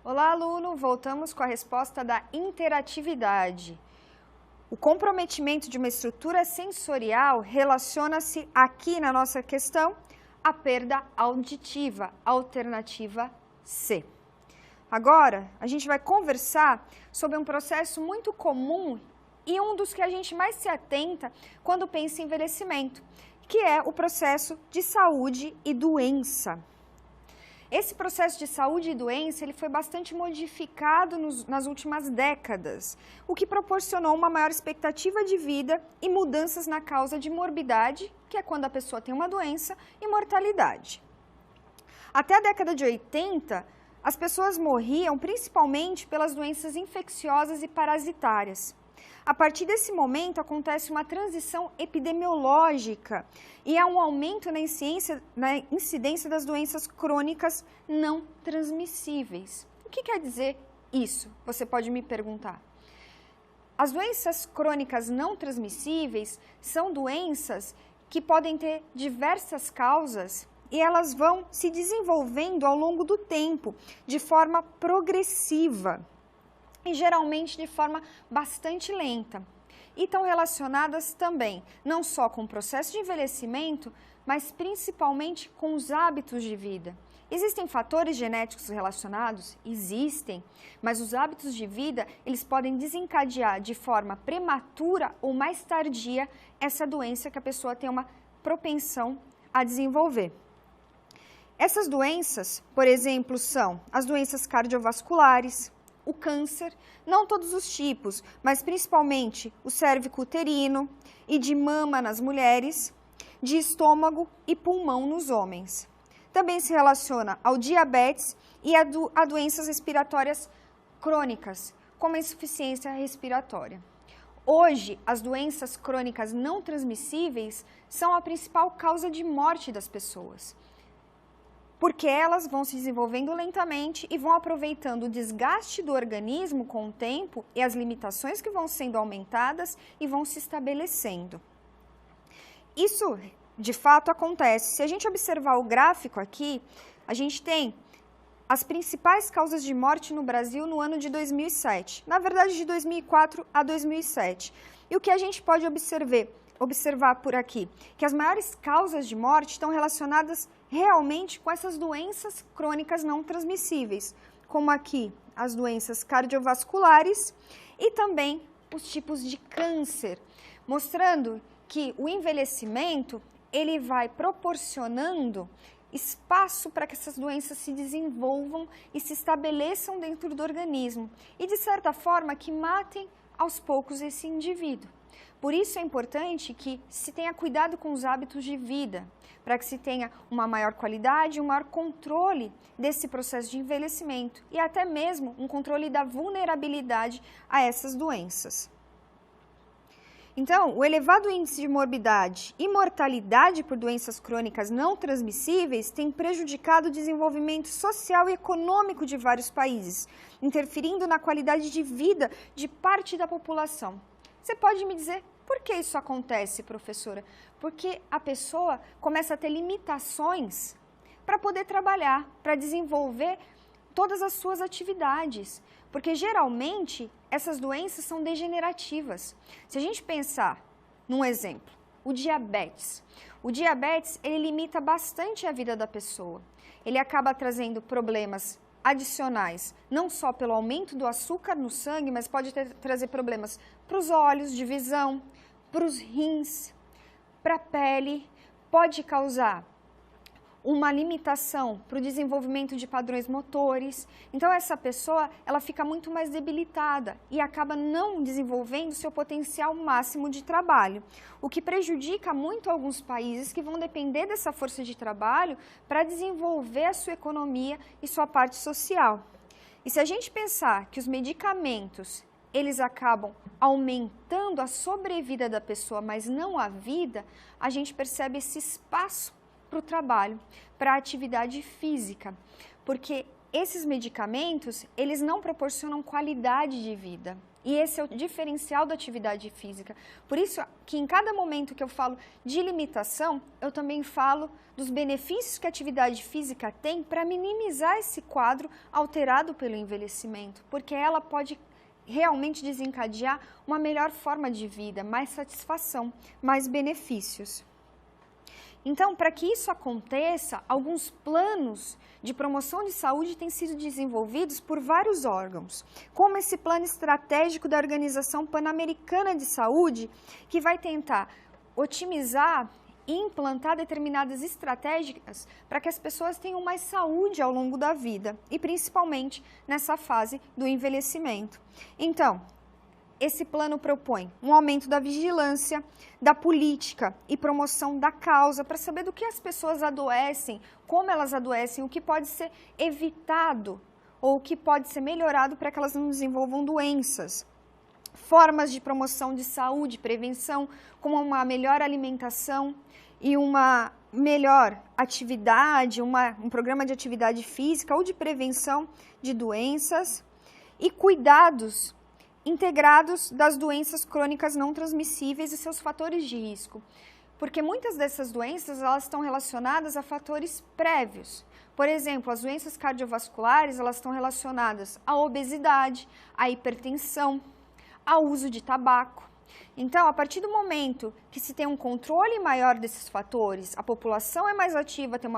Olá, aluno! Voltamos com a resposta da interatividade. O comprometimento de uma estrutura sensorial relaciona-se aqui na nossa questão à perda auditiva, alternativa C. Agora, a gente vai conversar sobre um processo muito comum e um dos que a gente mais se atenta quando pensa em envelhecimento, que é o processo de saúde e doença. Esse processo de saúde e doença ele foi bastante modificado nas últimas décadas, o que proporcionou uma maior expectativa de vida e mudanças na causa de morbidade, que é quando a pessoa tem uma doença, e mortalidade. Até a década de 80, as pessoas morriam principalmente pelas doenças infecciosas e parasitárias. A partir desse momento, acontece uma transição epidemiológica e há um aumento na incidência das doenças crônicas não transmissíveis. O que quer dizer isso? Você pode me perguntar. As doenças crônicas não transmissíveis são doenças que podem ter diversas causas e elas vão se desenvolvendo ao longo do tempo, de forma progressiva. E geralmente de forma bastante lenta. E estão relacionadas também, não só com o processo de envelhecimento, mas principalmente com os hábitos de vida. Existem fatores genéticos relacionados? Existem, mas os hábitos de vida, eles podem desencadear de forma prematura ou mais tardia essa doença que a pessoa tem uma propensão a desenvolver. Essas doenças, por exemplo, são as doenças cardiovasculares, o câncer, não todos os tipos, mas principalmente o cérvico-uterino e de mama nas mulheres, de estômago e pulmão nos homens. Também se relaciona ao diabetes e a doenças respiratórias crônicas, como a insuficiência respiratória. Hoje, as doenças crônicas não transmissíveis são a principal causa de morte das pessoas, porque elas vão se desenvolvendo lentamente e vão aproveitando o desgaste do organismo com o tempo e as limitações que vão sendo aumentadas e vão se estabelecendo. Isso, de fato, acontece. Se a gente observar o gráfico aqui, a gente tem as principais causas de morte no Brasil no ano de 2007. Na verdade, de 2004 a 2007. E o que a gente pode observar por aqui? Que as maiores causas de morte estão relacionadas realmente com essas doenças crônicas não transmissíveis, como aqui as doenças cardiovasculares e também os tipos de câncer, mostrando que o envelhecimento ele vai proporcionando espaço para que essas doenças se desenvolvam e se estabeleçam dentro do organismo e, de certa forma, que matem aos poucos esse indivíduo. Por isso é importante que se tenha cuidado com os hábitos de vida, para que se tenha uma maior qualidade, um maior controle desse processo de envelhecimento e até mesmo um controle da vulnerabilidade a essas doenças. Então, o elevado índice de morbidade e mortalidade por doenças crônicas não transmissíveis tem prejudicado o desenvolvimento social e econômico de vários países, interferindo na qualidade de vida de parte da população. Você pode me dizer por que isso acontece, professora? Porque a pessoa começa a ter limitações para poder trabalhar, para desenvolver todas as suas atividades. Porque geralmente essas doenças são degenerativas. Se a gente pensar num exemplo, o diabetes. O diabetes ele limita bastante a vida da pessoa. Ele acaba trazendo problemas adicionais, não só pelo aumento do açúcar no sangue, mas pode trazer problemas para os olhos, de visão, para os rins, para a pele, pode causar uma limitação para o desenvolvimento de padrões motores. Então, essa pessoa ela fica muito mais debilitada e acaba não desenvolvendo seu potencial máximo de trabalho, o que prejudica muito alguns países que vão depender dessa força de trabalho para desenvolver a sua economia e sua parte social. E se a gente pensar que os medicamentos eles acabam aumentando a sobrevida da pessoa, mas não a vida, a gente percebe esse espaço para o trabalho, para a atividade física, porque esses medicamentos, eles não proporcionam qualidade de vida. E esse é o diferencial da atividade física. Por isso que em cada momento que eu falo de limitação, eu também falo dos benefícios que a atividade física tem para minimizar esse quadro alterado pelo envelhecimento, porque ela pode realmente desencadear uma melhor forma de vida, mais satisfação, mais benefícios. Então, para que isso aconteça, alguns planos de promoção de saúde têm sido desenvolvidos por vários órgãos, como esse plano estratégico da Organização Pan-Americana de Saúde, que vai tentar otimizar e implantar determinadas estratégias para que as pessoas tenham mais saúde ao longo da vida, e principalmente nessa fase do envelhecimento. Então, esse plano propõe um aumento da vigilância, da política e promoção da causa, para saber do que as pessoas adoecem, como elas adoecem, o que pode ser evitado ou o que pode ser melhorado para que elas não desenvolvam doenças. Formas de promoção de saúde, prevenção, como uma melhor alimentação e uma melhor atividade, um programa de atividade física ou de prevenção de doenças e cuidados integrados das doenças crônicas não transmissíveis e seus fatores de risco. Porque muitas dessas doenças, elas estão relacionadas a fatores prévios. Por exemplo, as doenças cardiovasculares, elas estão relacionadas à obesidade, à hipertensão, ao uso de tabaco. Então, a partir do momento que se tem um controle maior desses fatores, a população é mais ativa, tem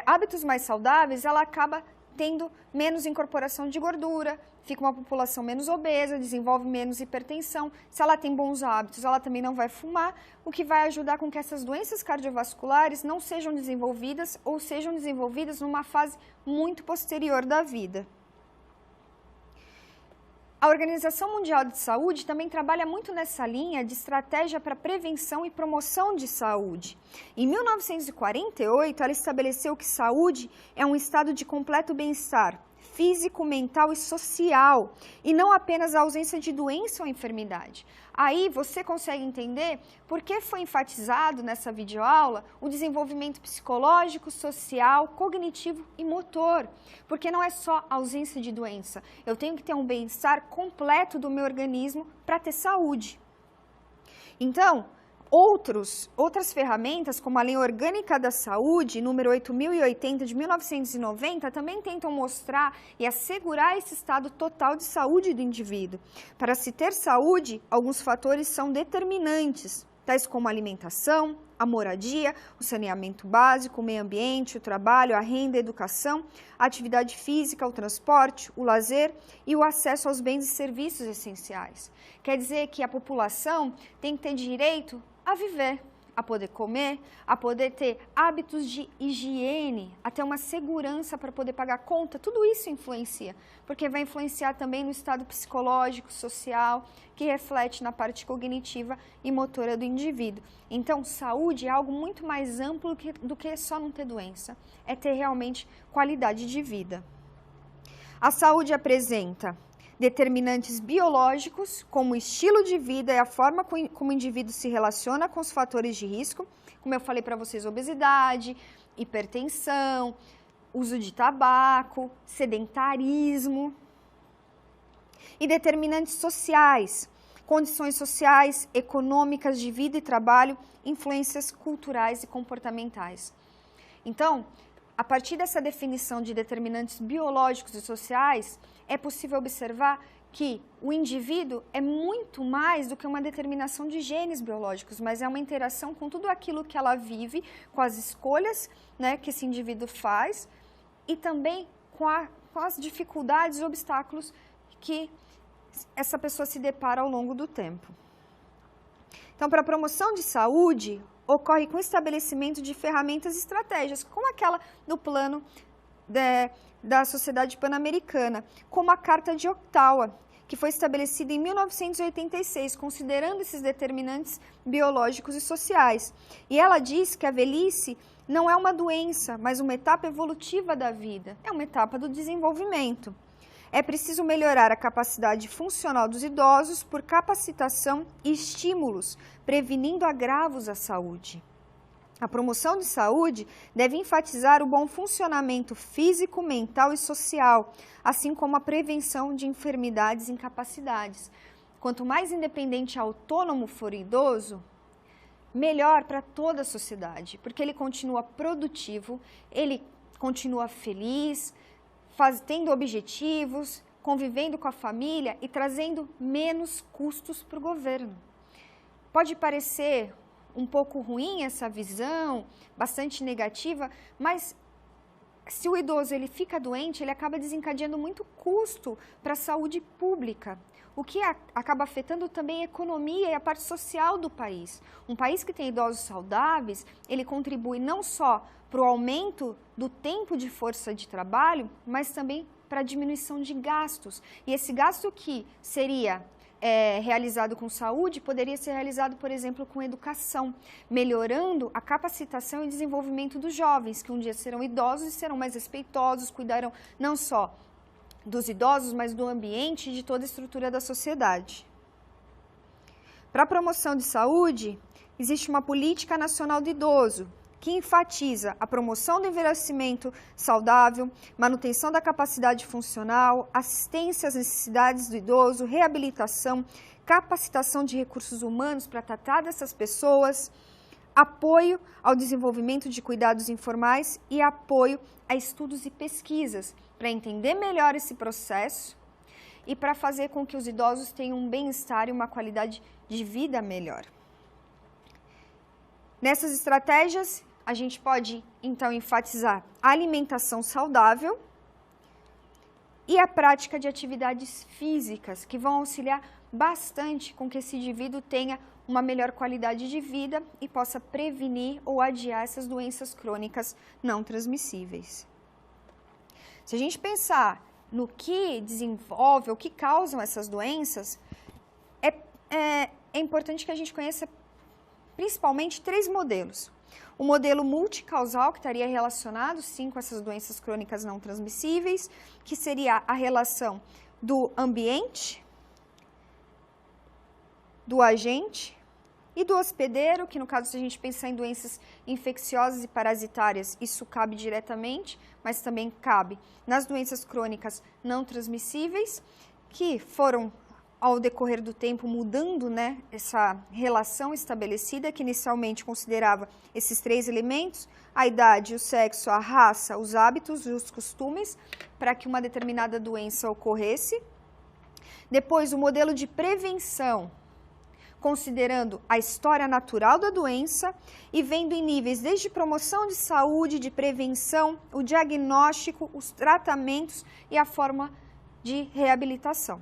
hábitos mais saudáveis, ela acaba tendo menos incorporação de gordura, fica uma população menos obesa, desenvolve menos hipertensão. Se ela tem bons hábitos, ela também não vai fumar, o que vai ajudar com que essas doenças cardiovasculares não sejam desenvolvidas ou sejam desenvolvidas numa fase muito posterior da vida. A Organização Mundial de Saúde também trabalha muito nessa linha de estratégia para prevenção e promoção de saúde. Em 1948, ela estabeleceu que saúde é um estado de completo bem-estar físico, mental e social, e não apenas a ausência de doença ou enfermidade. Aí você consegue entender por que foi enfatizado nessa videoaula o desenvolvimento psicológico, social, cognitivo e motor. Porque não é só ausência de doença, eu tenho que ter um bem-estar completo do meu organismo para ter saúde. Então, outras ferramentas, como a Lei Orgânica da Saúde, número 8080 de 1990, também tentam mostrar e assegurar esse estado total de saúde do indivíduo. Para se ter saúde, alguns fatores são determinantes, tais como a alimentação, a moradia, o saneamento básico, o meio ambiente, o trabalho, a renda, a educação, a atividade física, o transporte, o lazer e o acesso aos bens e serviços essenciais. Quer dizer que a população tem que ter direito a viver, a poder comer, a poder ter hábitos de higiene, a ter uma segurança para poder pagar conta. Tudo isso influencia, porque vai influenciar também no estado psicológico, social, que reflete na parte cognitiva e motora do indivíduo. Então, saúde é algo muito mais amplo do que só não ter doença, é ter realmente qualidade de vida. A saúde apresenta determinantes biológicos, como o estilo de vida e a forma como o indivíduo se relaciona com os fatores de risco, como eu falei para vocês, obesidade, hipertensão, uso de tabaco, sedentarismo. E determinantes sociais, condições sociais, econômicas de vida e trabalho, influências culturais e comportamentais. Então, a partir dessa definição de determinantes biológicos e sociais, é possível observar que o indivíduo é muito mais do que uma determinação de genes biológicos, mas é uma interação com tudo aquilo que ela vive, com as escolhas, né, que esse indivíduo faz e também com as dificuldades e obstáculos que essa pessoa se depara ao longo do tempo. Então, para a promoção de saúde, ocorre com o estabelecimento de ferramentas e estratégias, como aquela do plano da Sociedade Pan-Americana, como a Carta de Ottawa, que foi estabelecida em 1986, considerando esses determinantes biológicos e sociais. E ela diz que a velhice não é uma doença, mas uma etapa evolutiva da vida, é uma etapa do desenvolvimento. É preciso melhorar a capacidade funcional dos idosos por capacitação e estímulos, prevenindo agravos à saúde. A promoção de saúde deve enfatizar o bom funcionamento físico, mental e social, assim como a prevenção de enfermidades e incapacidades. Quanto mais independente e autônomo for o idoso, melhor para toda a sociedade, porque ele continua produtivo, ele continua feliz, tendo objetivos, convivendo com a família e trazendo menos custos para o governo. Pode parecer um pouco ruim essa visão, bastante negativa, mas se o idoso ele fica doente, ele acaba desencadeando muito custo para a saúde pública, o que acaba afetando também a economia e a parte social do país. Um país que tem idosos saudáveis, ele contribui não só para o aumento do tempo de força de trabalho, mas também para a diminuição de gastos. E esse gasto que seria realizado com saúde, poderia ser realizado, por exemplo, com educação, melhorando a capacitação e desenvolvimento dos jovens, que um dia serão idosos e serão mais respeitosos, cuidarão não só dos idosos, mas do ambiente e de toda a estrutura da sociedade. Para a promoção de saúde, existe uma política nacional do idoso, que enfatiza a promoção do envelhecimento saudável, manutenção da capacidade funcional, assistência às necessidades do idoso, reabilitação, capacitação de recursos humanos para tratar dessas pessoas, apoio ao desenvolvimento de cuidados informais e apoio a estudos e pesquisas para entender melhor esse processo e para fazer com que os idosos tenham um bem-estar e uma qualidade de vida melhor. Nessas estratégias, a gente pode, então, enfatizar a alimentação saudável e a prática de atividades físicas, que vão auxiliar bastante com que esse indivíduo tenha uma melhor qualidade de vida e possa prevenir ou adiar essas doenças crônicas não transmissíveis. Se a gente pensar no que desenvolve, o que causam essas doenças, é importante que a gente conheça principalmente 3 modelos. O modelo multicausal, que estaria relacionado, sim, com essas doenças crônicas não transmissíveis, que seria a relação do ambiente, do agente e do hospedeiro, que no caso, se a gente pensar em doenças infecciosas e parasitárias, isso cabe diretamente, mas também cabe nas doenças crônicas não transmissíveis, que foram, ao decorrer do tempo, mudando, né, essa relação estabelecida, que inicialmente considerava esses 3 elementos, a idade, o sexo, a raça, os hábitos e os costumes, para que uma determinada doença ocorresse. Depois, o modelo de prevenção, considerando a história natural da doença e vendo em níveis desde promoção de saúde, de prevenção, o diagnóstico, os tratamentos e a forma de reabilitação.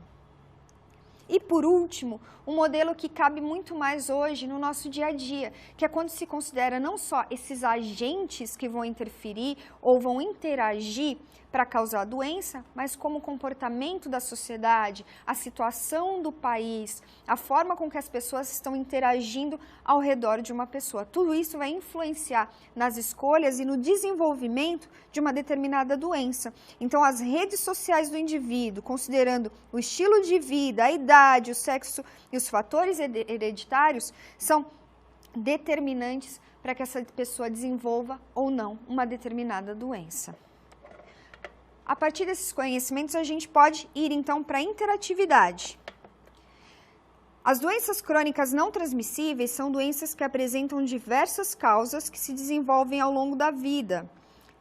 E, por último, um modelo que cabe muito mais hoje no nosso dia a dia, que é quando se considera não só esses agentes que vão interferir ou vão interagir para causar a doença, mas como o comportamento da sociedade, a situação do país, a forma com que as pessoas estão interagindo ao redor de uma pessoa. Tudo isso vai influenciar nas escolhas e no desenvolvimento de uma determinada doença. Então, as redes sociais do indivíduo, considerando o estilo de vida, a idade, o sexo e os fatores hereditários, são determinantes para que essa pessoa desenvolva ou não uma determinada doença. A partir desses conhecimentos, a gente pode ir, então, para a interatividade. As doenças crônicas não transmissíveis são doenças que apresentam diversas causas que se desenvolvem ao longo da vida,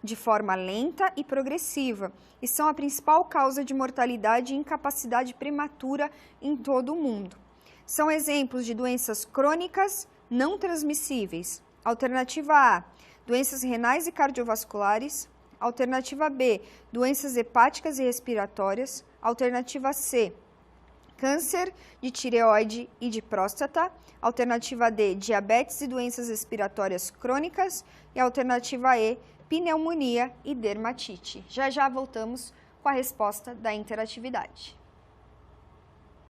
de forma lenta e progressiva, e são a principal causa de mortalidade e incapacidade prematura em todo o mundo. São exemplos de doenças crônicas não transmissíveis. Alternativa A, doenças renais e cardiovasculares. Alternativa B, doenças hepáticas e respiratórias. Alternativa C, câncer de tireoide e de próstata. Alternativa D, diabetes e doenças respiratórias crônicas. E alternativa E, pneumonia e dermatite. Já já voltamos com a resposta da interatividade.